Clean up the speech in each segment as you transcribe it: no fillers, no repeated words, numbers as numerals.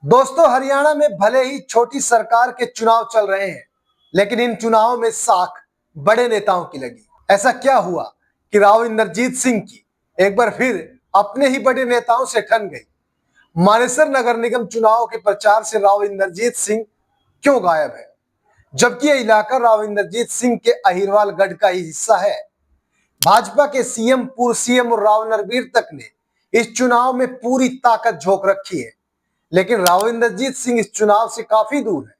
दोस्तों, हरियाणा में भले ही छोटी सरकार के चुनाव चल रहे हैं, लेकिन इन चुनावों में साख बड़े नेताओं की लगी। ऐसा क्या हुआ कि राव इंद्रजीत सिंह की एक बार फिर अपने ही बड़े नेताओं से ठन गई? मानेसर नगर निगम चुनाव के प्रचार से राव इंद्रजीत सिंह क्यों गायब है, जबकि यह इलाका राव इंद्रजीत सिंह के अहिरवाल गढ़ का ही हिस्सा है? भाजपा के सीएम, पूर्व सीएम और राव नरबीर तक ने इस चुनाव में पूरी ताकत झोंक रखी है, लेकिन राव इंद्रजीत सिंह इस चुनाव से काफी दूर है।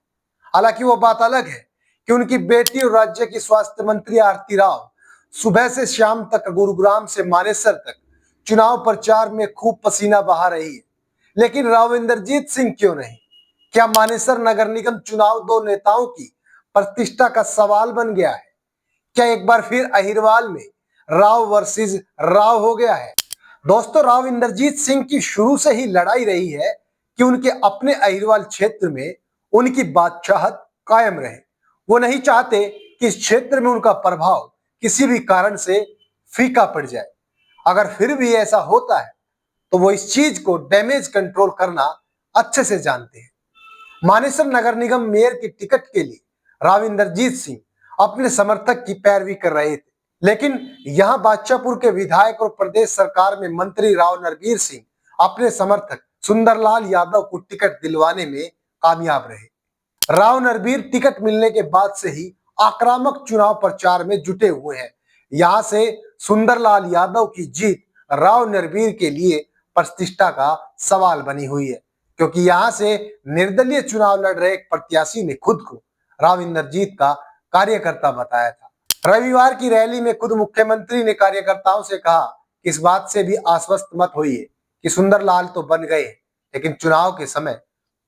हालांकि वो बात अलग है कि उनकी बेटी और राज्य की स्वास्थ्य मंत्री आरती राव सुबह से शाम तक गुरुग्राम से मानेसर तक चुनाव प्रचार में खूब पसीना बहा रही है, लेकिन राव इंद्रजीत सिंह क्यों नहीं? क्या मानेसर नगर निगम चुनाव दो नेताओं की प्रतिष्ठा का सवाल बन गया है? क्या एक बार फिर अहिरवाल में राव वर्सेस राव हो गया है? दोस्तों, राव इंद्रजीत सिंह की शुरू से ही लड़ाई रही है कि उनके अपने अहिरवाल क्षेत्र में उनकी बादशाहत कायम रहे। वो नहीं चाहते कि इस क्षेत्र में उनका प्रभाव किसी भी कारण से फीका पड़ जाए। अगर फिर भी ऐसा होता है तो वो इस चीज को डैमेज कंट्रोल करना अच्छे से जानते हैं। मानेसर नगर निगम मेयर की टिकट के लिए राव इंद्रजीत सिंह अपने समर्थक की पैरवी कर रहे थे, लेकिन यहां बादशाहपुर के विधायक और प्रदेश सरकार में मंत्री राव नरबीर सिंह अपने समर्थक सुंदरलाल यादव को टिकट दिलवाने में कामयाब रहे। राव नरबीर टिकट मिलने के बाद से ही आक्रामक चुनाव प्रचार में जुटे हुए हैं। यहां से सुंदरलाल यादव की जीत राव नरबीर के लिए प्रतिष्ठा का सवाल बनी हुई है, क्योंकि यहां से निर्दलीय चुनाव लड़ रहे एक प्रत्याशी ने खुद को राव इंद्रजीत का कार्यकर्ता बताया था। रविवार की रैली में खुद मुख्यमंत्री ने कार्यकर्ताओं से कहा कि इस बात से भी आश्वस्त मत होइए कि सुंदरलाल तो बन गए, लेकिन चुनाव के समय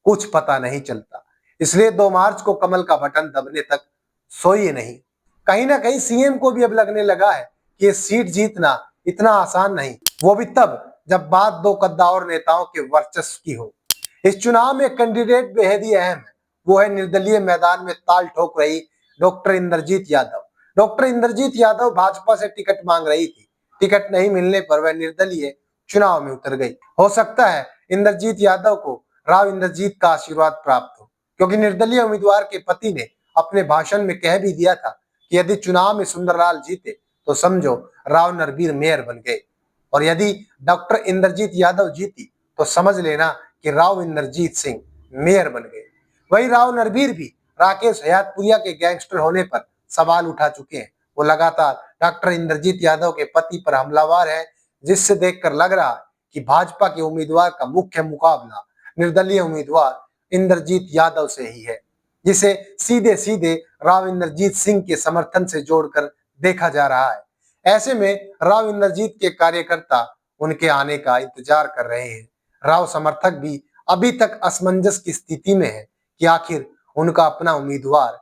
कुछ पता नहीं चलता, इसलिए 2 मार्च को कमल का बटन दबने तक सोइए नहीं। कहीं ना कहीं सीएम को भी अब लगने लगा है कि ये सीट जीतना इतना आसान नहीं, वो भी तब जब बात दो कद्दावर नेताओं के वर्चस्व की हो। इस चुनाव में कैंडिडेट बेहद ही अहम है। वो है निर्दलीय मैदान में ताल ठोक रही डॉक्टर इंद्रजीत यादव। डॉक्टर इंद्रजीत यादव भाजपा से टिकट मांग रही थी। टिकट नहीं मिलने पर वह निर्दलीय चुनाव में उतर गई। हो सकता है इंद्रजीत यादव को राव इंद्रजीत का आशीर्वाद प्राप्त हो, क्योंकि निर्दलीय उम्मीदवार के पति ने अपने भाषण में कह भी दिया था कि यदि चुनाव में सुंदरलाल जीते तो समझो राव नरबीर मेयर बन गए, और यदि डॉक्टर इंद्रजीत यादव जीती तो समझ लेना कि राव इंद्रजीत सिंह मेयर बन गए। वही राव नरबीर भी राकेश हयातपुरिया के गैंगस्टर होने पर सवाल उठा चुके हैं। वो लगातार डॉक्टर इंद्रजीत यादव के पति पर हमलावर है, जिससे देखकर लग रहा है कि भाजपा के उम्मीदवार का मुख्य मुकाबला निर्दलीय उम्मीदवार इंद्रजीत यादव से ही है, जिसे सीधे सीधे राव इंद्रजीत सिंह के समर्थन से जोड़कर देखा जा रहा है। ऐसे में राव इंद्रजीत के कार्यकर्ता उनके आने का इंतजार कर रहे हैं। राव समर्थक भी अभी तक असमंजस की स्थिति में है कि आखिर उनका अपना उम्मीदवार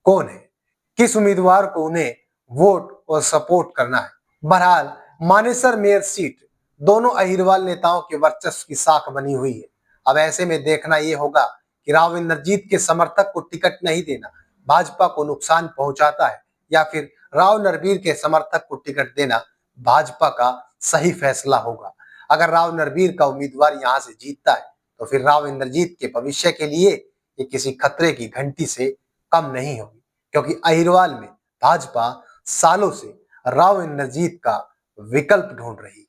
कौन है, किस उम्मीदवार को उन्हें वोट और सपोर्ट करना है। बहरहाल मानेसर मेयर सीट दोनों अहिरवाल नेताओं के वर्चस्व की साख बनी हुई है। अब ऐसे में देखना यह होगा कि राव इंद्रजीत के समर्थक को टिकट नहीं देना भाजपा को नुकसान पहुंचाता है, या फिर राव नरबीर के समर्थक को टिकट देना भाजपा का सही फैसला होगा। अगर राव नरबीर का उम्मीदवार यहां से जीतता है तो फिर राव इंद्रजीत के भविष्य के लिए ये किसी खतरे की घंटी से कम नहीं होगी, क्योंकि अहिरवाल में भाजपा सालों से राव इंद्रजीत का विकल्प ढूंढ रही है।